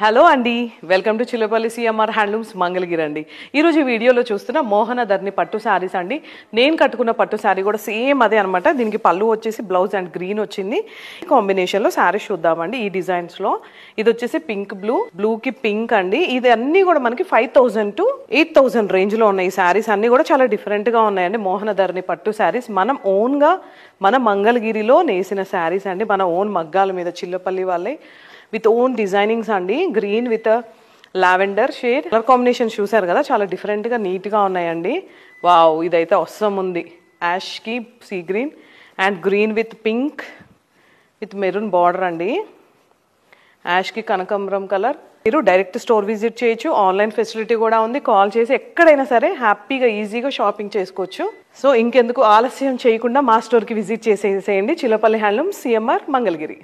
Hello అండి, welcome to Chillapalli CMR handlooms Mangalagiri అండి. ఈరోజు ఈ వీడియోలో చూస్తున్న మోహన ధర్ని పట్టు శారీస్ అండి. నేను కట్టుకున్న పట్టు శారీ కూడా సేమ్ అదే అనమాట. దీనికి పళ్ళు వచ్చేసి బ్లౌజ్ అండ్ గ్రీన్ వచ్చింది. ఈ కాంబినేషన్లో శారీస్ చూద్దామండి. ఈ డిజైన్స్లో ఇది వచ్చేసి పింక్ బ్లూకి పింక్ అండి. ఇది అన్నీ కూడా మనకి 5,000 to 8,000 రేంజ్లో ఉన్నాయి. ఈ శారీస్ అన్నీ కూడా చాలా డిఫరెంట్గా ఉన్నాయండి. మోహన ధర్ని పట్టు శారీస్ మనం ఓన్గా మన మంగళగిరిలో నేసిన శారీస్ అండి. మన ఓన్ మగ్గాల మీద చిల్లపల్లి వాళ్ళే విత్ ఓన్ డిజైనింగ్స్ అండి. Green with lavender shade colour combination చూసారు కదా, చాలా డిఫరెంట్గా నీట్గా ఉన్నాయండి. వావ్, ఇదైతే అవసరం ఉంది. Yaskhi sea green and green with pink with maroon border అండి. యాష్కి కనకాంబరం కలర్. మీరు డైరెక్ట్ స్టోర్ విజిట్ చేయొచ్చు, ఆన్లైన్ ఫెసిలిటీ కూడా ఉంది. కాల్ చేసి ఎక్కడైనా సరే హ్యాపీగా ఈజీగా షాపింగ్ చేసుకోవచ్చు. సో ఇంకెందుకు ఆలస్యం చేయకుండా మా స్టోర్కి విజిట్ చేసేసేయండి. Chillapalli handlooms, CMR, Mangalagiri.